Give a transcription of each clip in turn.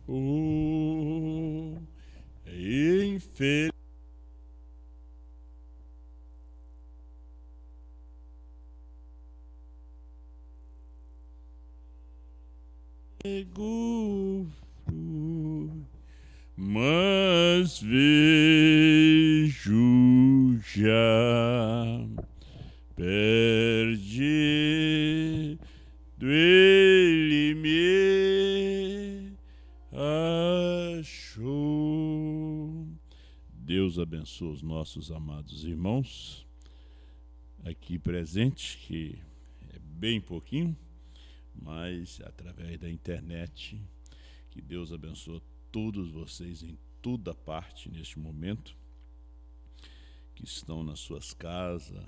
Oh, infeliz. Mas vejo já perdido ele me achou. Deus abençoe os nossos amados irmãos aqui presentes, que é bem pouquinho, mas através da internet. Que Deus abençoe todos vocês em toda parte neste momento, que estão nas suas casas,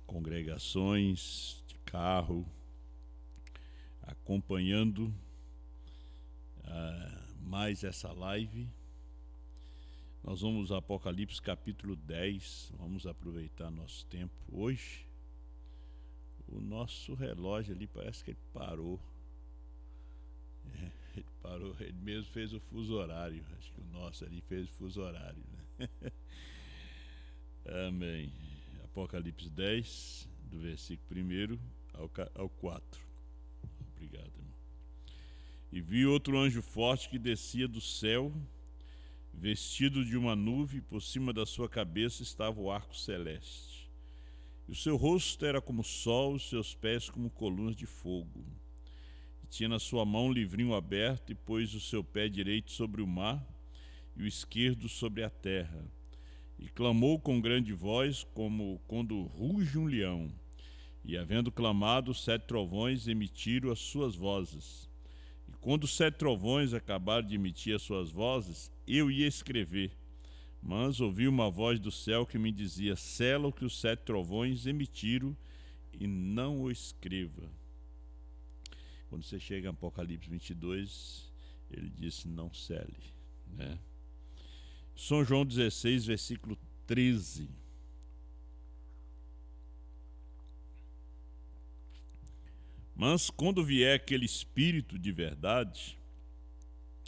congregações de carro, acompanhando mais essa live. Nós vamos ao Apocalipse capítulo 10, vamos aproveitar nosso tempo hoje. O nosso relógio ali parece que ele parou. Ele parou, ele mesmo fez o fuso horário. Acho que o nosso ali fez o fuso horário, né? Amém. Apocalipse 10, do versículo 1 ao 4. Obrigado, irmão. E vi outro anjo forte que descia do céu, vestido de uma nuvem, e por cima da sua cabeça estava o arco celeste. E o seu rosto era como o sol, os seus pés como colunas de fogo. E tinha na sua mão um livrinho aberto, e pôs o seu pé direito sobre o mar, e o esquerdo sobre a terra. E clamou com grande voz, como quando ruge um leão. E havendo clamado, os 7 trovões emitiram as suas vozes. E quando os 7 trovões acabaram de emitir as suas vozes, eu ia escrever. Mas ouvi uma voz do céu que me dizia: sela o que os 7 trovões emitiram e não o escreva. Quando você chega em Apocalipse 22, ele disse: não cele, né? São João 16, versículo 13. Mas quando vier aquele Espírito de verdade,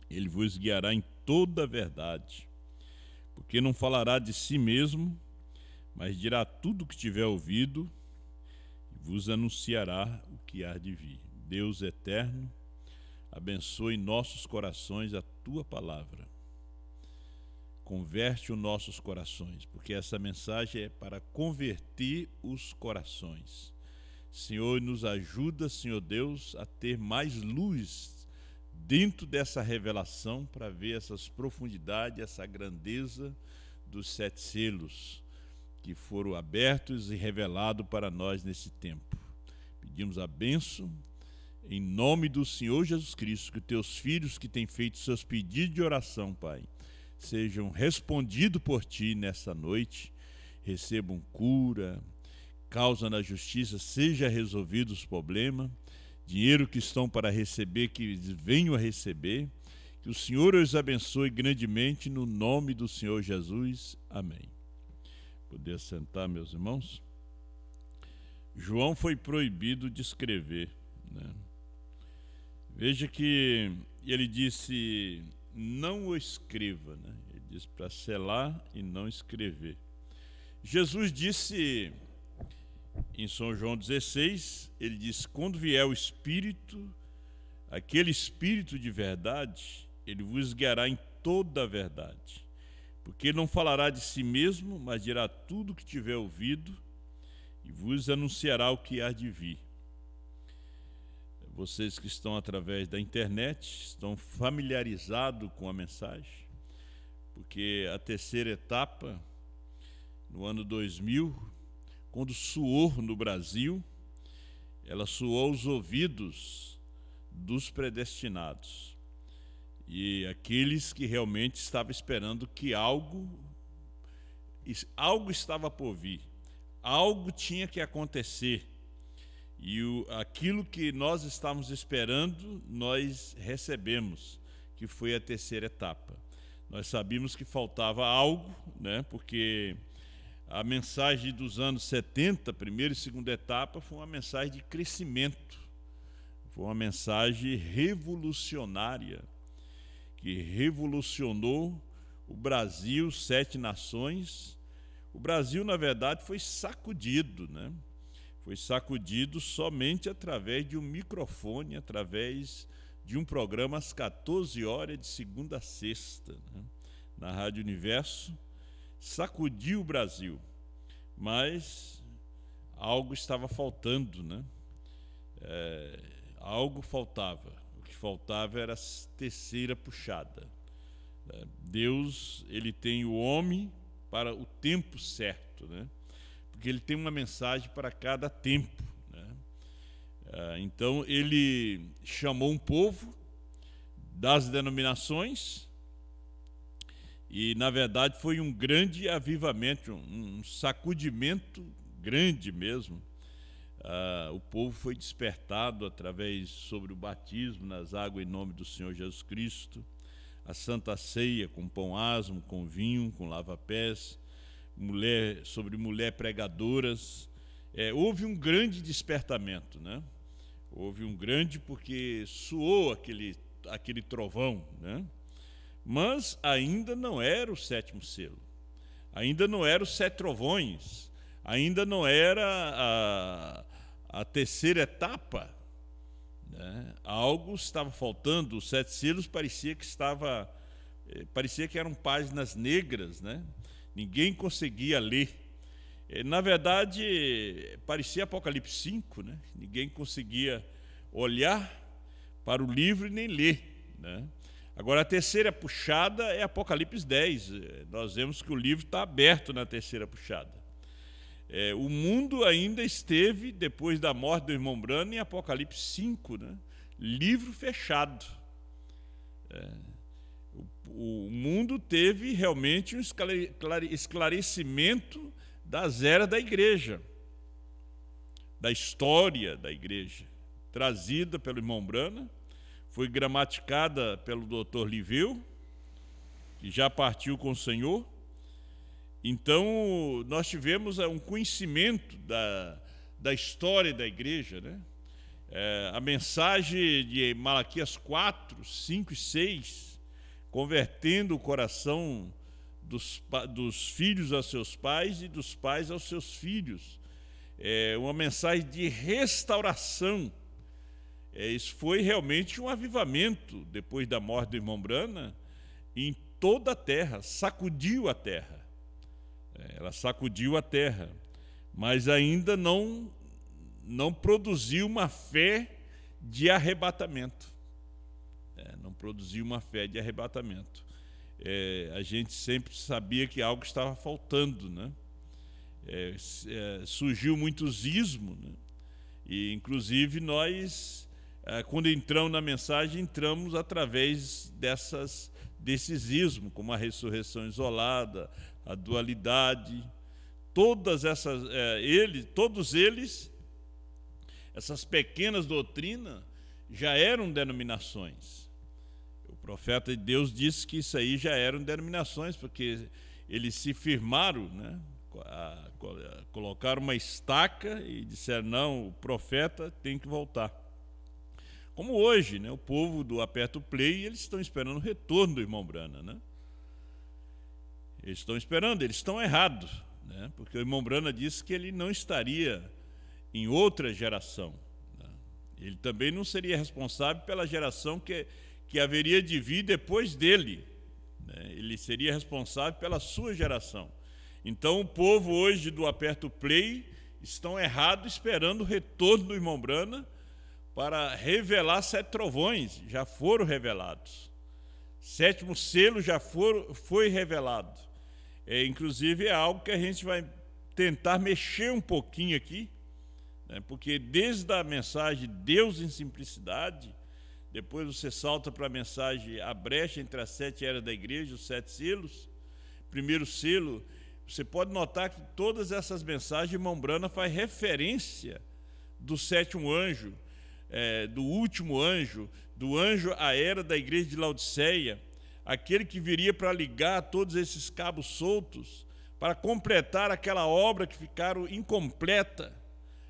ele vos guiará em toda a verdade, porque não falará de si mesmo, mas dirá tudo o que tiver ouvido e vos anunciará o que há de vir. Deus eterno, abençoe nossos corações a tua palavra. Converte os nossos corações, porque essa mensagem é para converter os corações. Senhor, nos ajuda, Senhor Deus, a ter mais luz dentro dessa revelação para ver essas profundidades, essa grandeza dos 7 selos que foram abertos e revelados para nós nesse tempo. Pedimos a bênção em nome do Senhor Jesus Cristo, que os teus filhos que têm feito seus pedidos de oração, Pai, sejam respondidos por Ti nessa noite, recebam cura, causa na justiça, seja resolvido os problemas, dinheiro que estão para receber, que venham a receber, que o Senhor os abençoe grandemente no nome do Senhor Jesus. Amém. Poder sentar, meus irmãos? João foi proibido de escrever, né? Veja que ele disse: não o escreva, né? Ele disse para selar e não escrever. Jesus disse em São João 16, ele disse: quando vier o Espírito, aquele Espírito de verdade, ele vos guiará em toda a verdade, porque ele não falará de si mesmo, mas dirá tudo o que tiver ouvido e vos anunciará o que há de vir. Vocês que estão através da internet estão familiarizados com a mensagem, porque a terceira etapa, no ano 2000, quando soou no Brasil, ela soou aos ouvidos dos predestinados e aqueles que realmente estavam esperando que algo estava por vir, algo tinha que acontecer. E aquilo que nós estávamos esperando, nós recebemos, que foi a terceira etapa. Nós sabíamos que faltava algo, né? Porque a mensagem dos anos 70, primeira e segunda etapa, foi uma mensagem de crescimento, foi uma mensagem revolucionária. que revolucionou o Brasil, 7 nações. O Brasil, na verdade, foi sacudido, né? Foi sacudido somente através de um microfone, através de um programa às 14 horas, de segunda a sexta, né? Na Rádio Universo. Sacudiu o Brasil, mas algo estava faltando, né? Algo faltava. O que faltava era a terceira puxada. Deus, ele tem o homem para o tempo certo, né? Porque ele tem uma mensagem para cada tempo, né? Então ele chamou um povo das denominações e, na verdade, foi um grande avivamento, um sacudimento grande mesmo. O povo foi despertado através sobre o batismo nas águas em nome do Senhor Jesus Cristo, a Santa Ceia com pão asmo, com vinho, com lava-pés, mulher pregadoras. Houve um grande despertamento, né? Houve um grande, porque soou aquele trovão, né? Mas ainda não era o 7º selo, ainda não era os 7 trovões, ainda não era a terceira etapa, né? Algo estava faltando. Os 7 selos parecia que eram páginas negras, né? Ninguém conseguia ler. Na verdade, parecia Apocalipse 5, né? Ninguém conseguia olhar para o livro e nem ler, né? Agora, a terceira puxada é Apocalipse 10. Nós vemos que o livro está aberto na terceira puxada. O mundo ainda esteve, depois da morte do irmão Branham, em Apocalipse 5, né? Livro fechado. O mundo teve realmente um esclarecimento das eras da igreja, da história da igreja, trazida pelo irmão Branham, foi gramaticada pelo Dr. Liveu, que já partiu com o Senhor. Então, nós tivemos um conhecimento da história da igreja, né? A mensagem de Malaquias 4, 5 e 6, convertendo o coração dos filhos aos seus pais e dos pais aos seus filhos. Uma mensagem de restauração. Isso foi realmente um avivamento depois da morte do irmão Branham em toda a terra, sacudiu a terra. Ela sacudiu a terra, mas ainda não produziu uma fé de arrebatamento. Não produziu uma fé de arrebatamento. A gente sempre sabia que algo estava faltando, né? Surgiu muitos ismos, né? E, inclusive, nós, quando entramos na mensagem, entramos através desses ismos, como a ressurreição isolada, a dualidade, todos eles, essas pequenas doutrinas, já eram denominações. O profeta de Deus disse que isso aí já eram denominações, porque eles se firmaram, né? Colocaram uma estaca e disseram: não, o profeta tem que voltar. Como hoje, né? O povo do Aperta o Play, eles estão esperando o retorno do irmão Branham, né? Eles estão esperando, eles estão errados, né? Porque o irmão Branham disse que ele não estaria em outra geração, né? Ele também não seria responsável pela geração que haveria de vir depois dele, né? Ele seria responsável pela sua geração. Então, o povo hoje do Aperta o Play estão errados, esperando o retorno do irmão Branham para revelar 7 trovões. Já foram revelados. 7º selo já foi revelado. Inclusive, é algo que a gente vai tentar mexer um pouquinho aqui, né? Porque desde a mensagem Deus em Simplicidade, depois você salta para a mensagem A Brecha entre as 7 eras da igreja, os 7 selos. Primeiro selo, você pode notar que todas essas mensagens, irmão Branham faz referência do 7º anjo, do último anjo, do anjo à era da igreja de Laodiceia, aquele que viria para ligar todos esses cabos soltos, para completar aquela obra que ficaram incompleta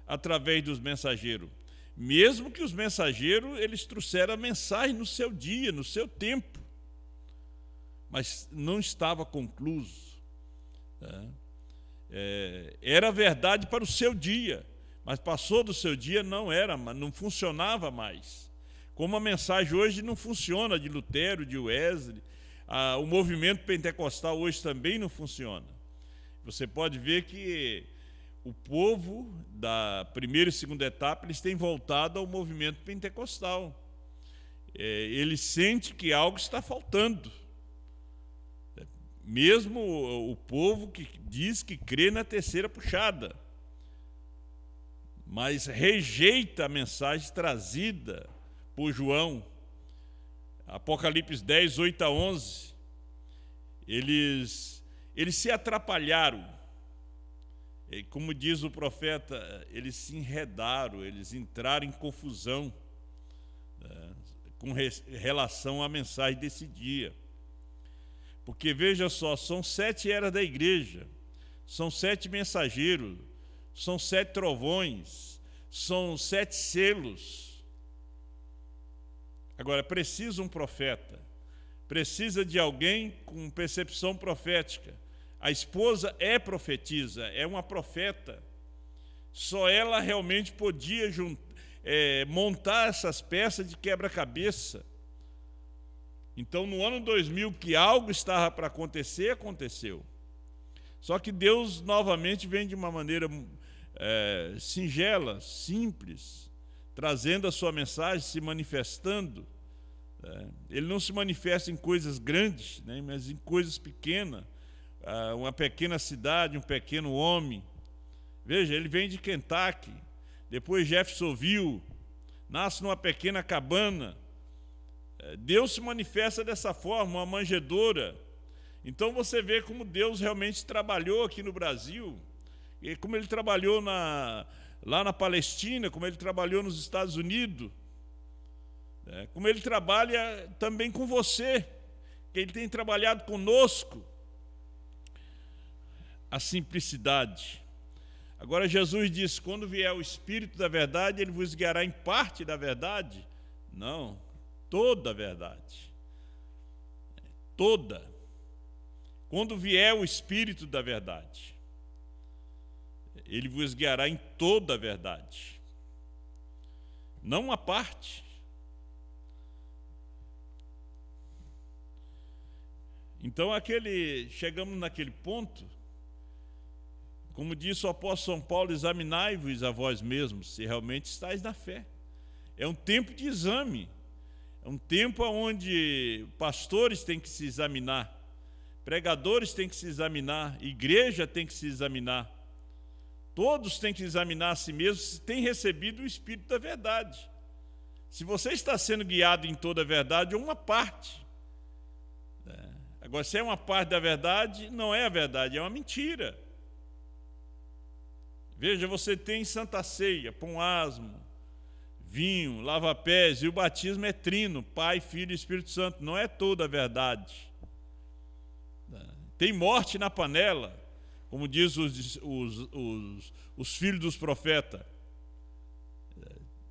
através dos mensageiros. Mesmo que os mensageiros, eles trouxeram a mensagem no seu dia, no seu tempo, mas não estava concluso. Era verdade para o seu dia, mas passou do seu dia, não funcionava mais. Como a mensagem hoje não funciona, de Lutero, de Wesley, o movimento pentecostal hoje também não funciona. Você pode ver que o povo da primeira e segunda etapa, eles têm voltado ao movimento pentecostal. Ele sente que algo está faltando. Mesmo o povo que diz que crê na terceira puxada, mas rejeita a mensagem trazida por João. Apocalipse 10, 8 a 11. Eles se atrapalharam. Como diz o profeta, eles se enredaram, eles entraram em confusão com relação à mensagem desse dia. Porque, veja só, são 7 eras da igreja, são 7 mensageiros, são 7 trovões, são 7 selos. Agora, precisa um profeta, precisa de alguém com percepção profética. A esposa é profetisa, é uma profeta. Só ela realmente podia montar essas peças de quebra-cabeça. Então, no ano 2000, que algo estava para acontecer, aconteceu. Só que Deus, novamente, vem de uma maneira singela, simples, trazendo a sua mensagem, se manifestando. Ele não se manifesta em coisas grandes, né, mas em coisas pequenas. Uma pequena cidade, um pequeno homem. Veja, ele vem de Kentucky, depois Jeffersonville, nasce numa pequena cabana. Deus se manifesta dessa forma, uma manjedoura. Então você vê como Deus realmente trabalhou aqui no Brasil, e como ele trabalhou lá na Palestina, como ele trabalhou nos Estados Unidos, como ele trabalha também com você, que ele tem trabalhado conosco. A simplicidade. Agora Jesus disse: quando vier o Espírito da verdade, ele vos guiará em parte da verdade. Não, toda a verdade. Toda. Quando vier o Espírito da verdade, ele vos guiará em toda a verdade. Não uma parte. Então chegamos naquele ponto. Como disse o apóstolo São Paulo: examinai-vos a vós mesmos, se realmente estáis na fé. É um tempo de exame, é um tempo onde pastores têm que se examinar, pregadores têm que se examinar, igreja tem que se examinar, todos têm que examinar a si mesmos se têm recebido o Espírito da verdade. Se você está sendo guiado em toda a verdade, é uma parte. Agora, se é uma parte da verdade, não é a verdade, é uma mentira. Veja, você tem Santa Ceia, pão asmo, vinho, lava-pés, e o batismo é trino, Pai, Filho e Espírito Santo, não é toda a verdade. Tem morte na panela, como diz os filhos dos profetas.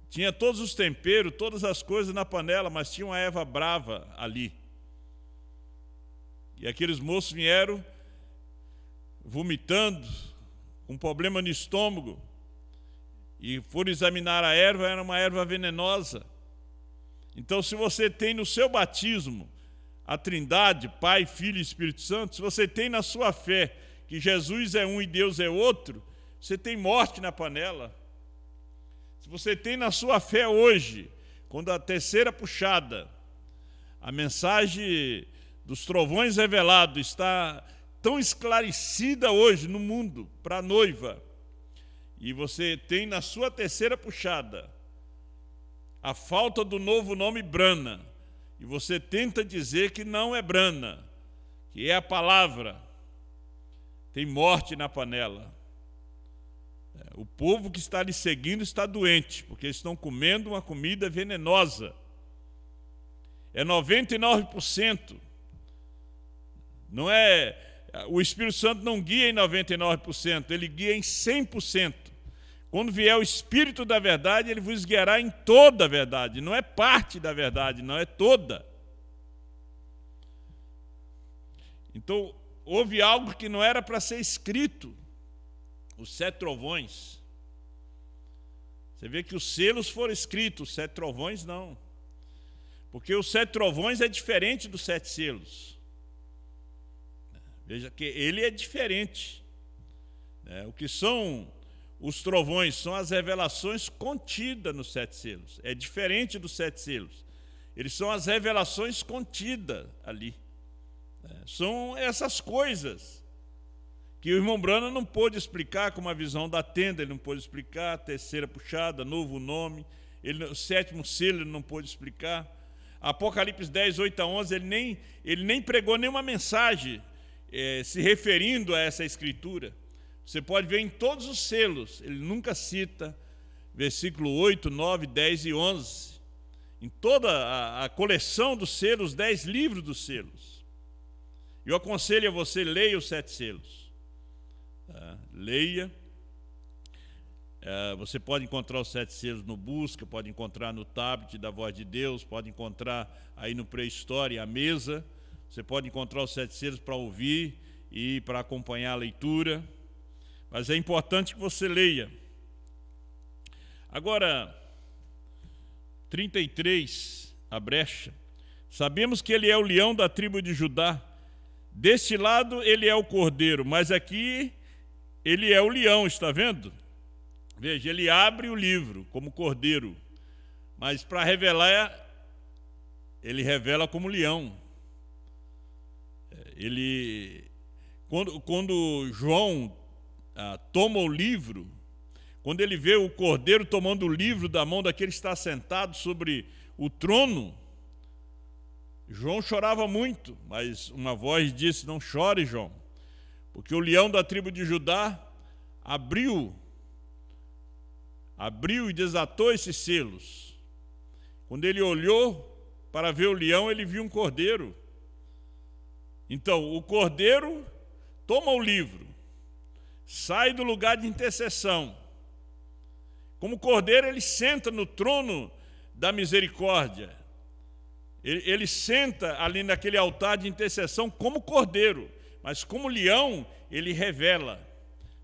Tinha todos os temperos, todas as coisas na panela, mas tinha uma erva brava ali. E aqueles moços vieram vomitando, com problema no estômago, e foram examinar a erva, era uma erva venenosa. Então, se você tem no seu batismo a Trindade, Pai, Filho e Espírito Santo, se você tem na sua fé que Jesus é um e Deus é outro, você tem morte na panela. Se você tem na sua fé hoje, quando a terceira puxada, a mensagem dos trovões revelados está tão esclarecida hoje no mundo para a noiva, e você tem na sua terceira puxada a falta do novo nome Brana, e você tenta dizer que não é Brana, que é a palavra, tem morte na panela. O povo que está lhe seguindo está doente, porque eles estão comendo uma comida venenosa. É 99%. Não é... O Espírito Santo não guia em 99%, ele guia em 100%. Quando vier o Espírito da verdade, ele vos guiará em toda a verdade. Não é parte da verdade, não é toda. Então, houve algo que não era para ser escrito, os 7 trovões. Você vê que os selos foram escritos, os 7 trovões não. Porque os 7 trovões é diferente dos 7 selos. Veja que ele é diferente. O que são os trovões? São as revelações contidas nos 7 selos. É diferente dos 7 selos. Eles são as revelações contidas ali. São essas coisas que o irmão Branham não pôde explicar, como a visão da tenda, ele não pôde explicar, a terceira puxada, novo nome, o 7º selo ele não pôde explicar. Apocalipse 10, 8 a 11, ele nem pregou nenhuma mensagem se referindo a essa escritura. Você pode ver em todos os selos, ele nunca cita versículo 8, 9, 10 e 11. Em toda a coleção dos selos, 10 livros dos selos. Eu aconselho a você, leia os 7 selos. Leia. Você pode encontrar os 7 selos no Busca, pode encontrar no tablet da Voz de Deus, pode encontrar aí no Pré-História, a mesa. Você pode encontrar os 7 selos para ouvir e para acompanhar a leitura. Mas é importante que você leia. Agora, 33, a brecha. Sabemos que ele é o leão da tribo de Judá. Deste lado ele é o cordeiro, mas aqui ele é o leão, está vendo? Veja, ele abre o livro como cordeiro, mas para revelar, ele revela como leão. Quando João toma o livro, quando ele vê o cordeiro tomando o livro da mão daquele que está sentado sobre o trono, João chorava muito, mas uma voz disse: não chore, João, porque o leão da tribo de Judá abriu e desatou esses selos. Quando ele olhou para ver o leão, ele viu um cordeiro. Então, o cordeiro toma o livro, sai do lugar de intercessão. Como cordeiro, ele senta no trono da misericórdia. Ele senta ali naquele altar de intercessão como cordeiro, mas como leão, ele revela.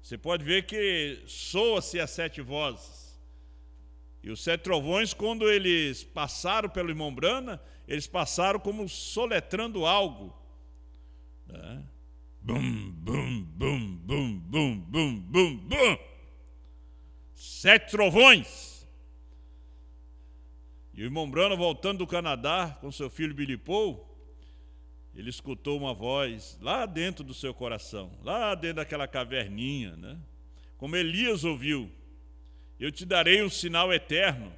Você pode ver que soa-se as 7 vozes. E os 7 trovões, quando eles passaram pelo irmão Branham, eles passaram como soletrando algo. Bum, bum, bum, bum, bum, bum, bum, bum. 7 trovões. E o irmão Branham, voltando do Canadá com seu filho Billy Paul, ele escutou uma voz lá dentro do seu coração, lá dentro daquela caverninha, né? Como Elias ouviu: eu te darei um sinal eterno.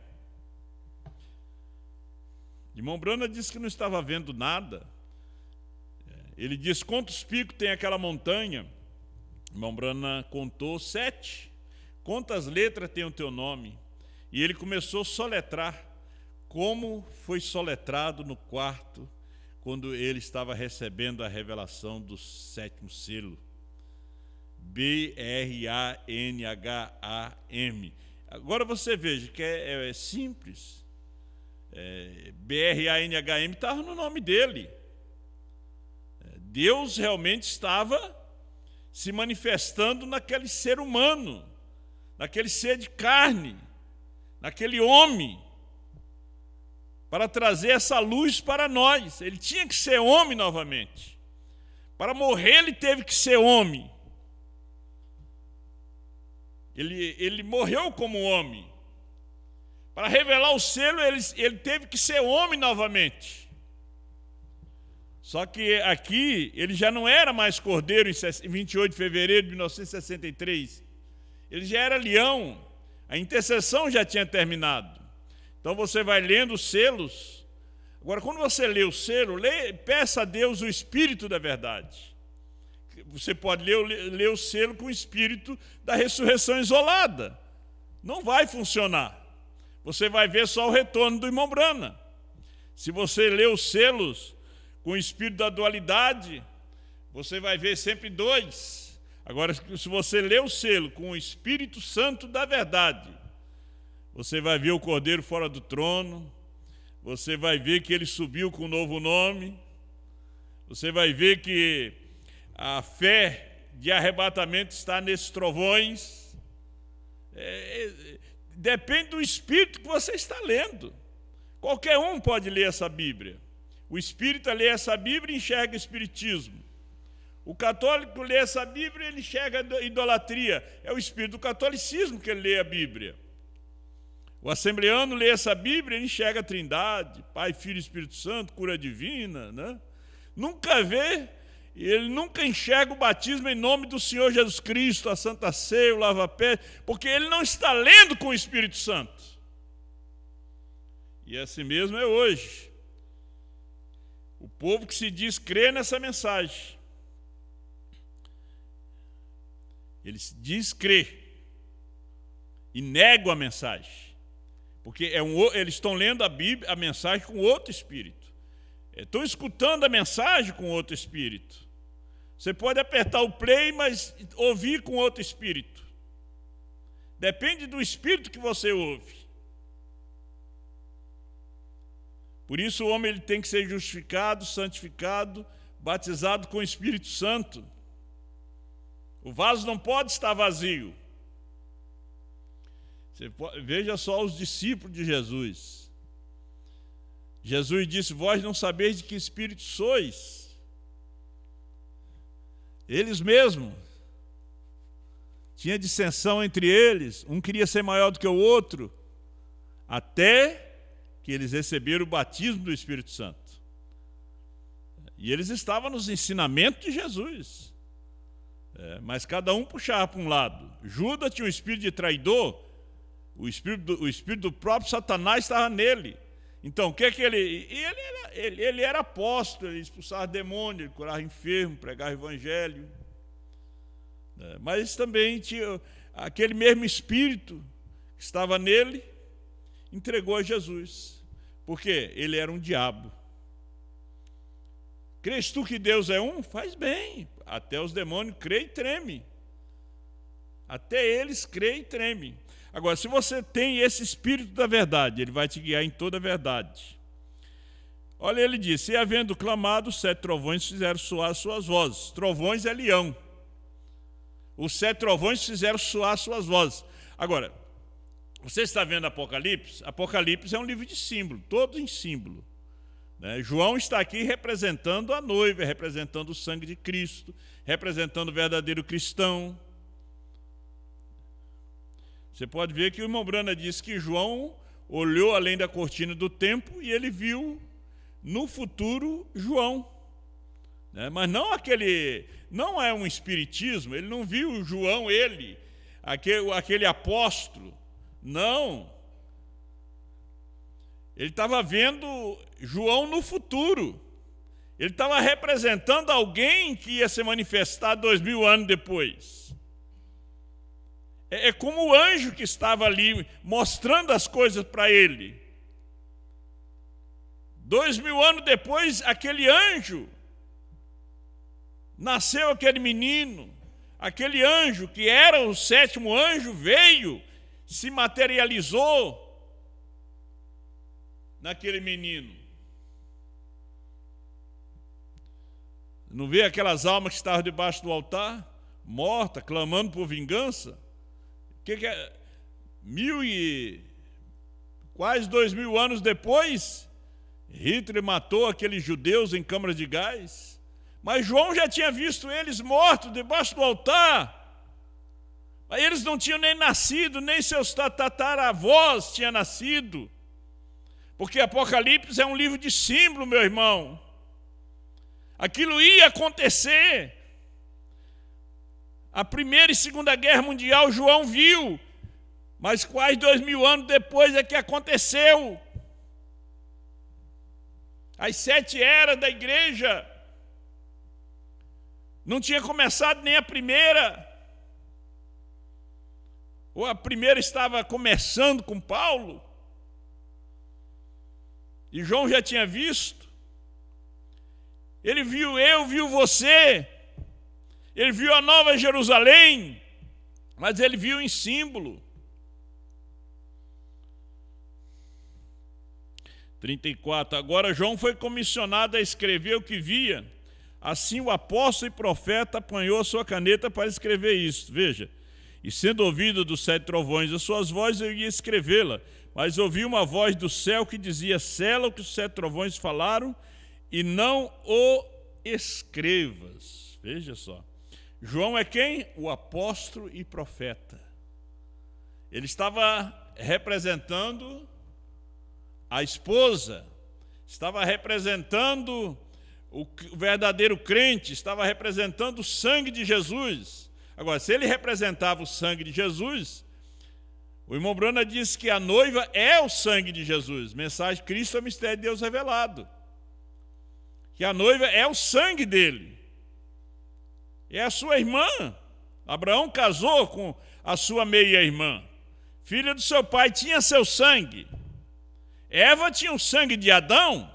Irmão Branham disse que não estava vendo nada. Ele disse: quantos picos tem aquela montanha? Irmão Branham contou 7. Quantas letras tem o teu nome? E ele começou a soletrar, como foi soletrado no quarto, quando ele estava recebendo a revelação do 7º selo. B-R-A-N-H-A-M. Agora você veja que é simples. B-R-A-N-H-M estava no nome dele. Deus realmente estava se manifestando naquele ser humano, naquele ser de carne, naquele homem, para trazer essa luz para nós. Ele tinha que ser homem novamente. Para morrer, ele teve que ser homem. Ele morreu como homem. Para revelar o selo, ele teve que ser homem novamente. Só que aqui, ele já não era mais cordeiro em 28 de fevereiro de 1963. Ele já era leão. A intercessão já tinha terminado. Então você vai lendo os selos. Agora, quando você lê o selo, peça a Deus o Espírito da verdade. Você pode ler o selo com o Espírito da ressurreição isolada. Não vai funcionar. Você vai ver só o retorno do irmão Branham. Se você lê os selos com o Espírito da dualidade, você vai ver sempre 2. Agora, se você lê o selo com o Espírito Santo da verdade, você vai ver o Cordeiro fora do trono, você vai ver que ele subiu com um novo nome, Você vai ver que a fé de arrebatamento está nesses trovões. Depende do espírito que você está lendo. Qualquer um pode ler essa Bíblia. O espírita lê essa Bíblia e enxerga o espiritismo. O católico lê essa Bíblia e ele enxerga a idolatria. É o espírito do catolicismo que ele lê a Bíblia. O assembleano lê essa Bíblia e enxerga a Trindade, Pai, Filho e Espírito Santo, cura divina, né? Nunca vê, ele nunca enxerga o batismo em nome do Senhor Jesus Cristo, a Santa Ceia, o lava-pés, porque ele não está lendo com o Espírito Santo. E assim mesmo é hoje. O povo que se diz crer nessa mensagem, ele se diz crer e nega a mensagem. Porque eles estão lendo a Bíblia, a mensagem com outro espírito. Estão escutando a mensagem com outro espírito. Você pode apertar o play, mas ouvir com outro espírito. Depende do espírito que você ouve. Por isso o homem ele tem que ser justificado, santificado, batizado com o Espírito Santo. O vaso não pode estar vazio. Veja só os discípulos de Jesus. Jesus disse: vós não sabeis de que espírito sois. Eles mesmos. Tinha dissensão entre eles. Um queria ser maior do que o outro. Até que eles receberam o batismo do Espírito Santo. E eles estavam nos ensinamentos de Jesus. Mas cada um puxava para um lado. Judas tinha um espírito de traidor. O espírito do próprio Satanás estava nele. Então, o que é que ele era apóstolo, ele expulsava demônio, ele curava enfermo, pregava evangelho. Mas também tinha aquele mesmo espírito que estava nele, entregou a Jesus. Porque ele era um diabo. Crês tu que Deus é um? Faz bem. Até os demônios creem e tremem. Até eles creem e tremem. Agora, se você tem esse espírito da verdade, ele vai te guiar em toda a verdade. Olha, ele disse: e havendo clamado, os 7 trovões fizeram soar suas vozes. Trovões é leão. Os 7 trovões fizeram soar suas vozes. Agora, você está vendo Apocalipse? Apocalipse é um livro de símbolo, todo em símbolo. João está aqui representando a noiva, representando o sangue de Cristo, representando o verdadeiro cristão. Você pode ver que o irmão Brana disse que João olhou além da cortina do templo e ele viu no futuro João. Mas não é um espiritismo, ele não viu João, aquele apóstolo. Não. Ele estava vendo João no futuro. Ele estava representando alguém que ia se manifestar 2000 anos depois. É como o anjo que estava ali mostrando as coisas para ele. 2000 anos depois, aquele anjo, nasceu aquele menino, aquele anjo que era o 7º anjo, veio, se materializou naquele menino. Não vê aquelas almas que estavam debaixo do altar, mortas, clamando por vingança? Que é? Quase 2000 anos depois, Hitler matou aqueles judeus em câmaras de gás. Mas João já tinha visto eles mortos debaixo do altar. Mas eles não tinham nem nascido, nem seus tataravós tinham nascido. Porque Apocalipse é um livro de símbolo, meu irmão. Aquilo ia acontecer. A Primeira e Segunda Guerra Mundial, João viu. Mas quase 2000 anos depois é que aconteceu. As 7 eras da igreja. Não tinha começado nem a primeira. Ou a primeira estava começando com Paulo. E João já tinha visto. Ele viu eu, viu você. Ele viu a Nova Jerusalém. Mas ele viu em símbolo. 34. Agora João foi comissionado a escrever o que via, Assim o apóstolo e profeta apanhou a sua caneta para escrever isso. Veja, e sendo ouvido dos 7 trovões as suas vozes, eu ia escrevê-la. Mas ouvi uma voz do céu que dizia: sela o que os 7 trovões falaram e não o escrevas. Veja só. João é quem? O apóstolo e profeta. Ele estava representando a esposa, estava representando o verdadeiro crente, estava representando o sangue de Jesus. Agora, se ele representava o sangue de Jesus, o irmão Brana diz que a noiva é o sangue de Jesus. Mensagem: Cristo é o mistério de Deus revelado. Que a noiva é o sangue dele. É a sua irmã. Abraão casou com a sua meia-irmã. Filha do seu pai, tinha seu sangue. Eva tinha o sangue de Adão.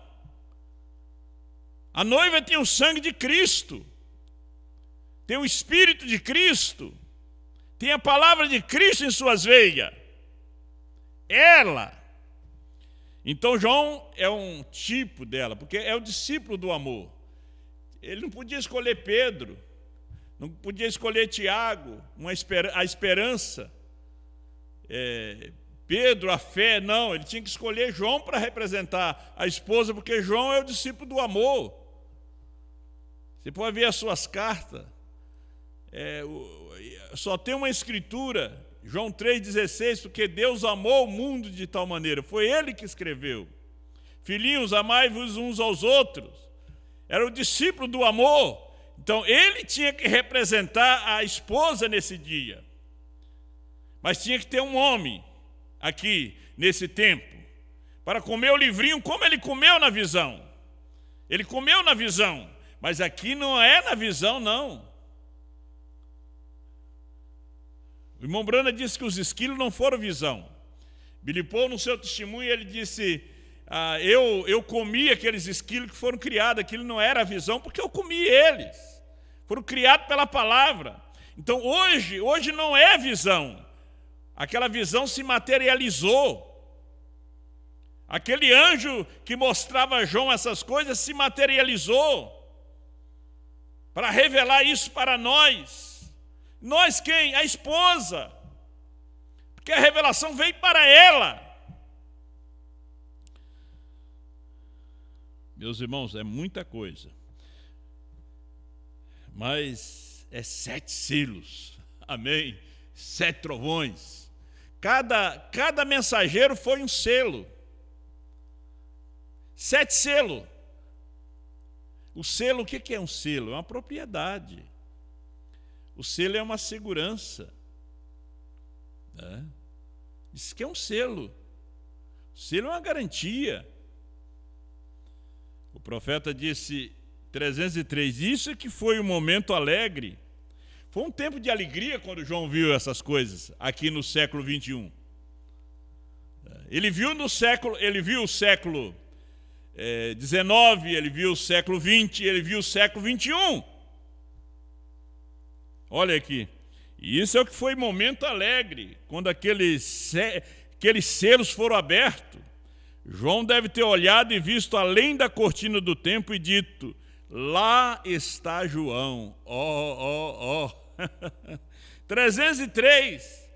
A noiva tinha o sangue de Cristo. Tem o Espírito de Cristo. Tem a palavra de Cristo em suas veias. Ela. Então João é um tipo dela, porque é o discípulo do amor. Ele não podia escolher Pedro, não podia escolher Tiago, a esperança. Pedro, a fé, não. Ele tinha que escolher João para representar a esposa, porque João é o discípulo do amor. Você pode ver as suas cartas. Só tem uma escritura, João 3,16, porque Deus amou o mundo de tal maneira. Foi Ele que escreveu. Filhinhos, amai-vos uns aos outros. Era o discípulo do amor. Então, ele tinha que representar a esposa nesse dia. Mas tinha que ter um homem aqui, nesse tempo, para comer o livrinho como ele comeu na visão. Ele comeu na visão, mas aqui não é na visão, não. O irmão Brana disse que os esquilos não foram visão. Billy Paul, no seu testemunho, ele disse: eu comi aqueles esquilos que foram criados, aquilo não era visão, porque eu comi eles. Foram criados pela palavra. Então hoje não é visão. Aquela visão se materializou. Aquele anjo que mostrava a João essas coisas se materializou para revelar isso para nós. Nós quem? A esposa. Porque a revelação veio para ela. Meus irmãos, é muita coisa. Mas é 7 selos. Amém? 7 trovões. Cada mensageiro foi um selo. 7 selos. O selo, o que é um selo? É uma propriedade. O selo é uma segurança. Isso que é um selo. O selo é uma garantia. O profeta disse, 303, isso é que foi um momento alegre. Foi um tempo de alegria quando João viu essas coisas, aqui no século 21. Ele viu o século 19, ele viu o século 20, ele viu o século 21. Olha aqui. E isso é o que foi momento alegre, quando aqueles selos foram abertos. João deve ter olhado e visto além da cortina do tempo e dito: lá está João. 303.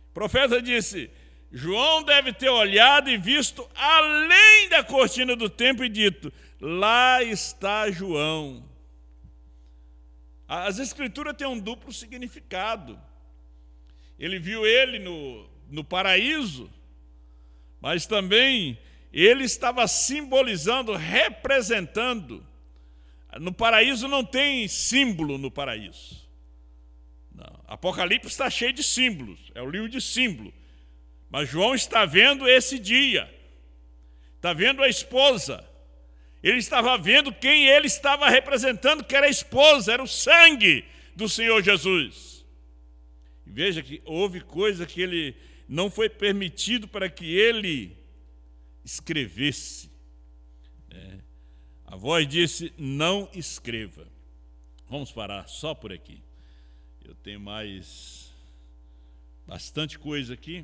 O profeta disse: João deve ter olhado e visto além da cortina do tempo e dito: lá está João. As escrituras têm um duplo significado. Ele viu ele no paraíso, mas também ele estava simbolizando, representando. No paraíso não tem símbolo no paraíso. Não. Apocalipse está cheio de símbolos, é o livro de símbolo. Mas João está vendo esse dia, está vendo a esposa. Ele estava vendo quem ele estava representando, que era a esposa, era o sangue do Senhor Jesus. E veja que houve coisa que ele não foi permitido para que ele escrevesse. A voz disse: não escreva. Vamos parar só por aqui. Eu tenho bastante coisa aqui.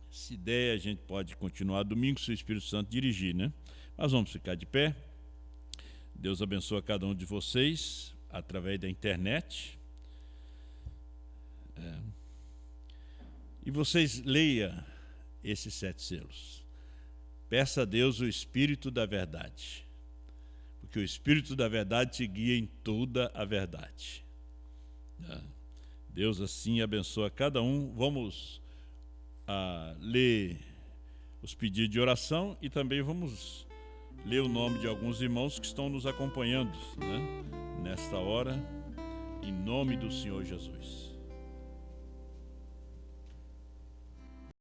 Se der, a gente pode continuar domingo, se o Espírito Santo dirigir, né? Mas vamos ficar de pé. Deus abençoe cada um de vocês através da internet. E vocês leiam esses 7 selos. Peça a Deus o Espírito da verdade, porque o Espírito da verdade te guia em toda a verdade. Deus assim abençoa cada um. Vamos ler os pedidos de oração e também vamos ler o nome de alguns irmãos que estão nos acompanhando, nesta hora, em nome do Senhor Jesus.